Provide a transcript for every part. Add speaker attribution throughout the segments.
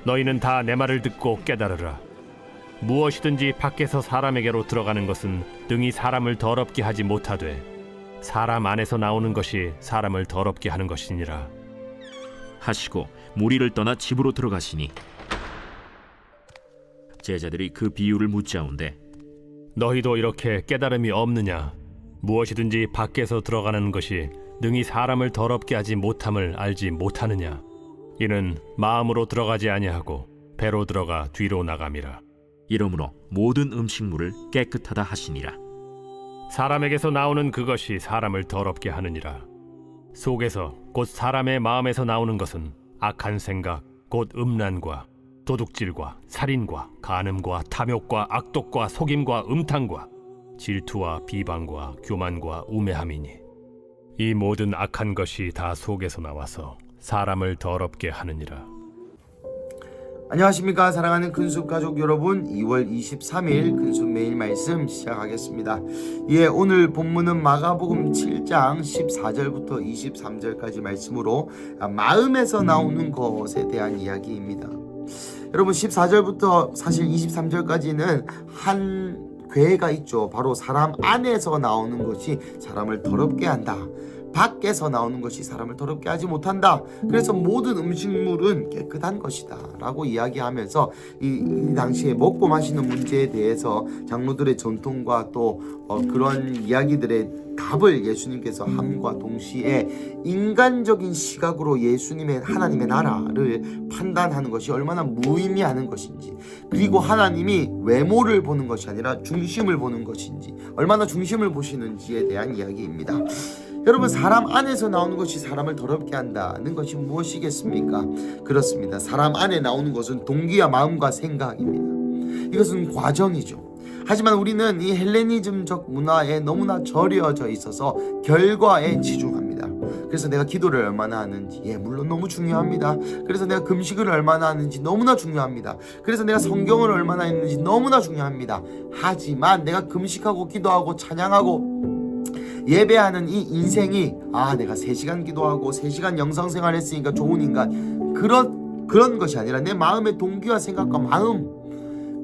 Speaker 1: 너희는 다 내 말을 듣고 깨달으라. 무엇이든지 밖에서 사람에게로 들어가는 것은 능히 사람을 더럽게 하지 못하되 사람 안에서 나오는 것이 사람을 더럽게 하는 것이니라
Speaker 2: 하시고 무리를 떠나 집으로 들어가시니 제자들이 그 비유를 묻자온데
Speaker 1: 너희도 이렇게 깨달음이 없느냐? 무엇이든지 밖에서 들어가는 것이 능히 사람을 더럽게 하지 못함을 알지 못하느냐? 이는 마음으로 들어가지 아니하고 배로 들어가 뒤로 나감이라.
Speaker 2: 이러므로 모든 음식물을 깨끗하다 하시니라.
Speaker 1: 사람에게서 나오는 그것이 사람을 더럽게 하느니라. 속에서 곧 사람의 마음에서 나오는 것은 악한 생각 곧 음란과 도둑질과 살인과 간음과 탐욕과 악독과 속임과 음탕과 질투와 비방과 교만과 우매함이니 이 모든 악한 것이 다 속에서 나와서 사람을 더럽게 하느니라.
Speaker 3: 안녕하십니까 사랑하는 근숙 가족 여러분, 2월 23일 근숙 매일 말씀 시작하겠습니다. 오늘 본문은 마가복음 7장 14절부터 23절까지 말씀으로 마음에서 나오는 것에 대한 이야기입니다. 여러분 14절부터 사실 23절까지는 한 괴가 있죠. 바로 사람 안에서 나오는 것이 사람을 더럽게 한다, 밖에서 나오는 것이 사람을 더럽게 하지 못한다. 그래서 모든 음식물은 깨끗한 것이다 라고 이야기하면서 이 당시에 먹고 마시는 문제에 대해서 장로들의 전통과 또 그런 이야기들의 답을 예수님께서 함과 동시에 인간적인 시각으로 예수님의 하나님의 나라를 판단하는 것이 얼마나 무의미하는 것인지, 그리고 하나님이 외모를 보는 것이 아니라 중심을 보는 것인지, 얼마나 중심을 보시는지에 대한 이야기입니다. 여러분, 사람 안에서 나오는 것이 사람을 더럽게 한다는 것이 무엇이겠습니까? 그렇습니다. 사람 안에 나오는 것은 동기와 마음과 생각입니다. 이것은 과정이죠. 하지만 우리는 이 헬레니즘적 문화에 너무나 절여져 있어서 결과에 치중합니다. 그래서 내가 기도를 얼마나 하는지, 물론 너무 중요합니다. 그래서 내가 금식을 얼마나 하는지 너무나 중요합니다. 그래서 내가 성경을 얼마나 읽는지 너무나 중요합니다. 하지만 내가 금식하고 기도하고 찬양하고 예배하는 이 인생이 내가 3시간 기도하고 3시간 영성생활 했으니까 좋은 인간, 그런 것이 아니라 내 마음의 동기와 생각과 마음,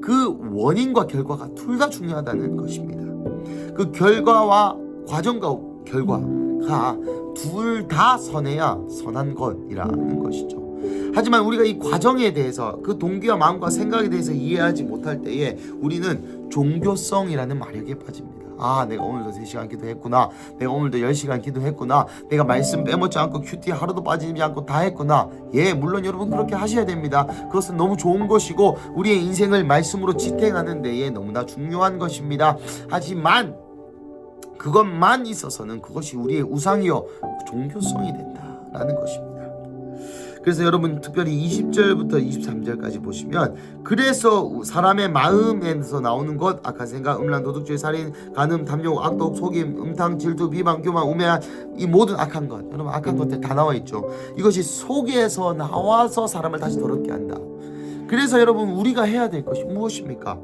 Speaker 3: 그 원인과 결과가 둘 다 중요하다는 것입니다. 그 결과와 과정과 결과가 둘 다 선해야 선한 것이라는 것이죠. 하지만 우리가 이 과정에 대해서, 그 동기와 마음과 생각에 대해서 이해하지 못할 때에 우리는 종교성이라는 마력에 빠집니다. 내가 오늘도 3시간 기도했구나, 내가 오늘도 10시간 기도했구나, 내가 말씀 빼먹지 않고 큐티 하루도 빠지지 않고 다 했구나. 물론 여러분 그렇게 하셔야 됩니다. 그것은 너무 좋은 것이고 우리의 인생을 말씀으로 지탱하는 데에 너무나 중요한 것입니다. 하지만 그것만 있어서는 그것이 우리의 우상이요 종교성이 된다라는 것입니다. 그래서 여러분 특별히 20절부터 23절까지 보시면, 그래서 사람의 마음에서 나오는 것, 악한 생각, 음란, 도둑질, 살인, 간음, 탐욕, 악독, 속임, 음탕, 질투, 비방, 교만, 우매한, 이 모든 악한 것, 여러분 악한 것들 다 나와 있죠. 이것이 속에서 나와서 사람을 다시 더럽게 한다. 그래서 여러분 우리가 해야 될 것이 무엇입니까?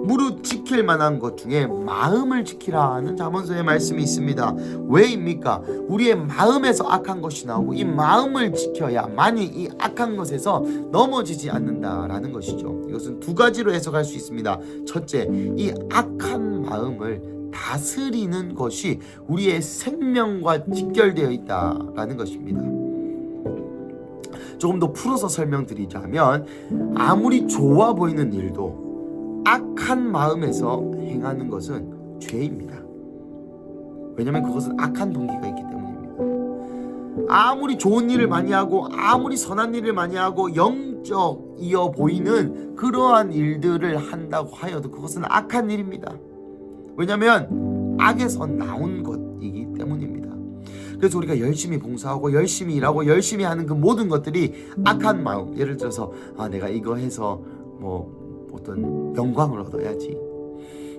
Speaker 3: 무릇 지킬 만한 것 중에 마음을 지키라는 잠언서의 말씀이 있습니다. 왜입니까? 우리의 마음에서 악한 것이 나오고 이 마음을 지켜야만이 이 악한 것에서 넘어지지 않는다라는 것이죠. 이것은 두 가지로 해석할 수 있습니다. 첫째, 이 악한 마음을 다스리는 것이 우리의 생명과 직결되어 있다라는 것입니다. 조금 더 풀어서 설명드리자면, 아무리 좋아 보이는 일도 악한 마음에서 행하는 것은 죄입니다. 왜냐하면 그것은 악한 동기가 있기 때문입니다. 아무리 좋은 일을 많이 하고 아무리 선한 일을 많이 하고 영적이어 보이는 그러한 일들을 한다고 하여도 그것은 악한 일입니다. 왜냐하면 악에서 나온 것이기 때문입니다. 그래서 우리가 열심히 봉사하고 열심히 일하고 열심히 하는 그 모든 것들이 악한 마음, 예를 들어서 내가 이거 해서 어떤 영광을 얻어야지,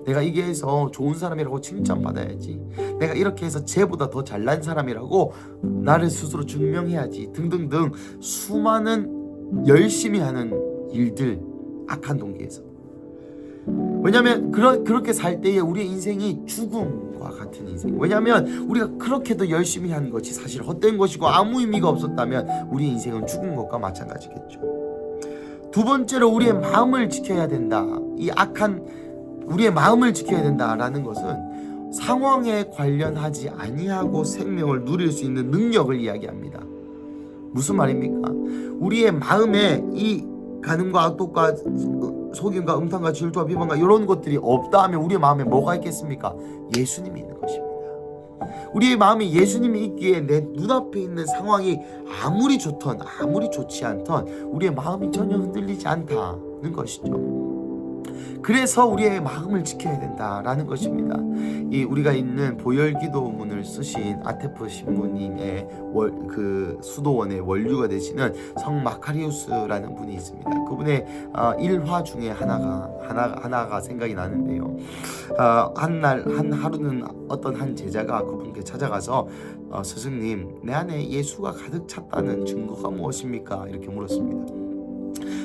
Speaker 3: 내가 이게 해서 좋은 사람이라고 칭찬받아야지, 내가 이렇게 해서 쟤보다 더 잘난 사람이라고 나를 스스로 증명해야지 등등등 수많은 열심히 하는 일들, 악한 동기에서. 왜냐하면 그렇게 살 때에 우리의 인생이 죽음과 같은 인생. 왜냐하면 우리가 그렇게도 열심히 한 것이 사실 헛된 것이고 아무 의미가 없었다면 우리의 인생은 죽은 것과 마찬가지겠죠. 두 번째로 우리의 마음을 지켜야 된다. 이 악한 우리의 마음을 지켜야 된다라는 것은 상황에 관련하지 아니하고 생명을 누릴 수 있는 능력을 이야기합니다. 무슨 말입니까? 우리의 마음에 이 간음과 악독과 속임과 음탕과 질투와 비방과 이런 것들이 없다 하면 우리의 마음에 뭐가 있겠습니까? 예수님이 있는 것입니다. 우리의 마음에 예수님이 있기에 내 눈앞에 있는 상황이 아무리 좋던 아무리 좋지 않던 우리의 마음이 전혀 흔들리지 않다는 것이죠. 그래서 우리의 마음을 지켜야 된다라는 것입니다. 이 우리가 있는 보혈기도문을 쓰신 아테프 신부님의 그 수도원의 원류가 되시는 성 마카리우스라는 분이 있습니다. 그분의 일화 중에 하나가 생각이 나는데요. 한 하루는 어떤 한 제자가 그분께 찾아가서 스승님, 내 안에 예수가 가득 찼다는 증거가 무엇입니까? 이렇게 물었습니다.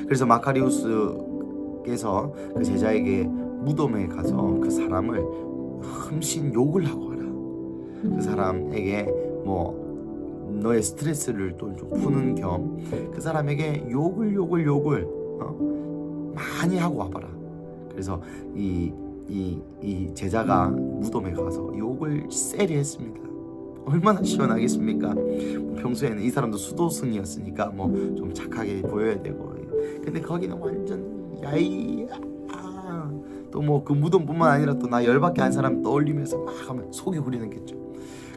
Speaker 3: 그래서 마카리우스께서 그 제자에게 무덤에 가서 그 사람을 흠씬 욕을 하고 와라. 그 사람에게 너의 스트레스를 또 좀 푸는 겸 그 사람에게 욕을 많이 하고 와봐라. 그래서 이 제자가 무덤에 가서 욕을 세리 했습니다. 얼마나 시원하겠습니까? 평소에는 이 사람도 수도승이었으니까 좀 착하게 보여야 되고, 근데 거기는 완전 야이 또 그 무덤뿐만 아니라 또 나 열받게 한 사람 떠올리면서 막 하면 속이 후리는겠죠.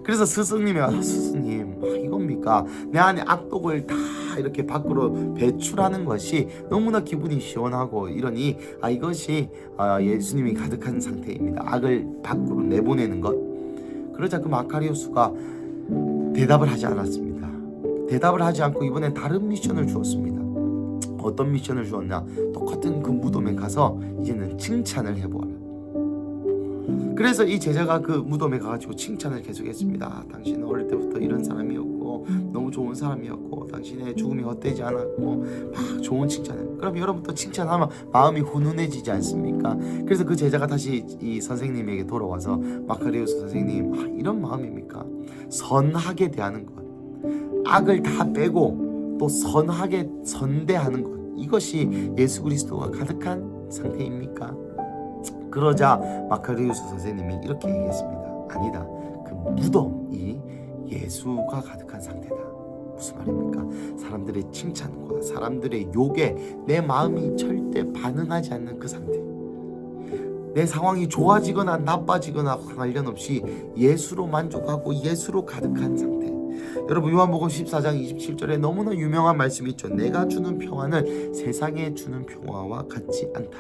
Speaker 3: 그래서 스승님이 스승님 이겁니까? 내 안에 악독을 다 이렇게 밖으로 배출하는 것이 너무나 기분이 시원하고 이러니 이것이 예수님이 가득한 상태입니다. 악을 밖으로 내보내는 것. 그러자 그 마카리우스가 대답을 하지 않았습니다. 대답을 하지 않고 이번엔 다른 미션을 주었습니다. 어떤 미션을 주었냐? 똑같은 그 무덤에 가서 이제는 칭찬을 해보아라. 그래서 이 제자가 그 무덤에 가가지고 칭찬을 계속했습니다. 당신은 어릴 때부터 이런 사람이었고 너무 좋은 사람이었고 당신의 죽음이 헛되지 않았고 막 좋은 칭찬을. 그럼 여러분도 칭찬하면 마음이 훈훈해지지 않습니까? 그래서 그 제자가 다시 이 선생님에게 돌아와서 마카리우스 선생님, 이런 마음입니까? 선하게 대하는 것, 악을 다 빼고 또 선하게 선대하는 것, 이것이 예수 그리스도가 가득한 상태입니까? 그러자 마카리우스 선생님이 이렇게 얘기했습니다. 아니다. 그 무덤이 예수가 가득한 상태다. 무슨 말입니까? 사람들의 칭찬과 사람들의 욕에 내 마음이 절대 반응하지 않는 그 상태. 내 상황이 좋아지거나 나빠지거나 관련없이 예수로 만족하고 예수로 가득한 상태. 여러분, 요한복음 14장 27절에 너무나 유명한 말씀이 있죠. 내가 주는 평화는 세상에 주는 평화와 같지 않다.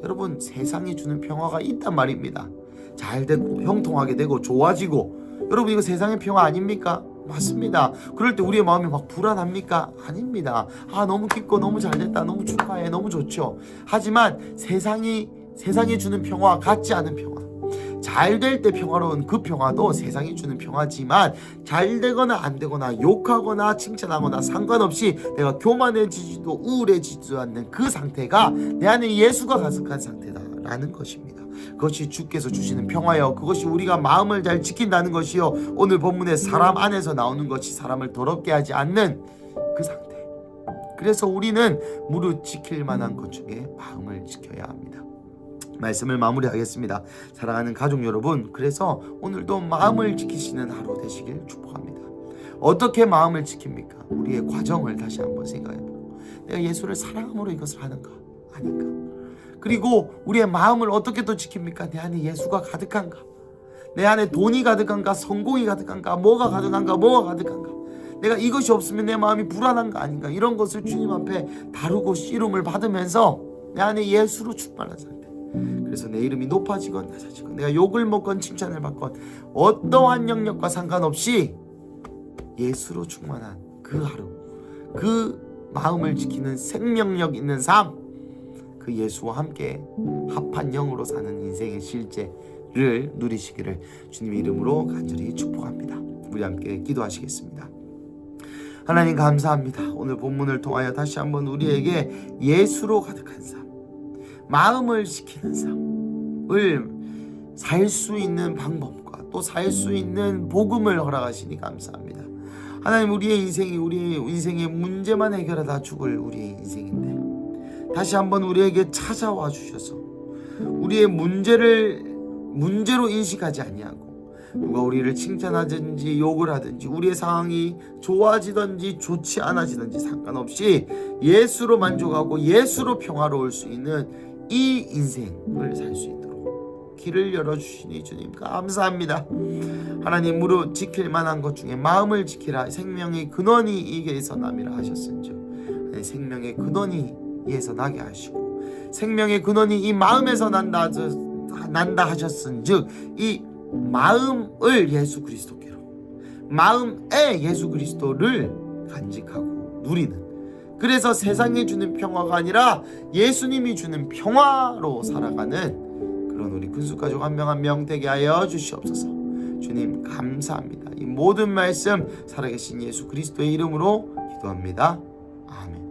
Speaker 3: 여러분, 세상이 주는 평화가 있단 말입니다. 잘 되고 형통하게 되고 좋아지고, 여러분 이거 세상의 평화 아닙니까? 맞습니다. 그럴 때 우리의 마음이 막 불안합니까? 아닙니다. 너무 기쁘고 너무 잘됐다, 너무 축하해, 너무 좋죠. 하지만 세상이 주는 평화와 같지 않은 평화, 잘 될 때 평화로운 그 평화도 세상이 주는 평화지만 잘 되거나 안 되거나 욕하거나 칭찬하거나 상관없이 내가 교만해지지도 우울해지지도 않는 그 상태가 내 안에 예수가 가득한 상태다라는 것입니다. 그것이 주께서 주시는 평화요, 그것이 우리가 마음을 잘 지킨다는 것이요, 오늘 본문에 사람 안에서 나오는 것이 사람을 더럽게 하지 않는 그 상태. 그래서 우리는 무릇 지킬 만한 것 중에 마음을 지켜야 합니다. 말씀을 마무리하겠습니다. 사랑하는 가족 여러분, 그래서 오늘도 마음을 지키시는 하루 되시길 축복합니다. 어떻게 마음을 지킵니까? 우리의 과정을 다시 한번 생각해보고, 내가 예수를 사랑함으로 이것을 하는가 아닌가? 그리고 우리의 마음을 어떻게 또 지킵니까? 내 안에 예수가 가득한가? 내 안에 돈이 가득한가? 성공이 가득한가? 뭐가 가득한가? 내가 이것이 없으면 내 마음이 불안한가 아닌가? 이런 것을 주님 앞에 다루고 씨름을 받으면서 내 안에 예수로 충만한 상태. 그래서 내 이름이 높아지건 낮아지건, 내가 욕을 먹건 칭찬을 받건 어떠한 영역과 상관없이 예수로 충만한 그 하루, 그 마음을 지키는 생명력 있는 삶, 그 예수와 함께 합한 영으로 사는 인생의 실제를 누리시기를 주님의 이름으로 간절히 축복합니다. 우리 함께 기도하시겠습니다. 하나님 감사합니다. 오늘 본문을 통하여 다시 한번 우리에게 예수로 가득한 삶, 마음을 지키는 삶을 살 수 있는 방법과 또 살 수 있는 복음을 허락하시니 감사합니다. 하나님, 우리의 인생이 우리의 인생의 문제만 해결하다 죽을 우리의 인생인데 다시 한번 우리에게 찾아와 주셔서 우리의 문제로 인식하지 아니하고 누가 우리를 칭찬하든지 욕을 하든지 우리의 상황이 좋아지든지 좋지 않아지든지 상관없이 예수로 만족하고 예수로 평화로울 수 있는 이 인생을 살 수 있도록 길을 열어주시니 주님 감사합니다. 하나님, 무릇 지킬 만한 것 중에 마음을 지키라. 생명의 근원이 이게서 남이라 하셨은즉 생명의 근원이 이에서 나게 하시고 생명의 근원이 이 마음에서 난다 하셨은즉 이 마음을 예수 그리스도께로, 마음에 예수 그리스도를 간직하고 누리는, 그래서 세상이 주는 평화가 아니라 예수님이 주는 평화로 살아가는 그런 우리 근수가족 한 명 한 명 되게 하여 주시옵소서. 주님 감사합니다. 이 모든 말씀 살아계신 예수 그리스도의 이름으로 기도합니다. 아멘.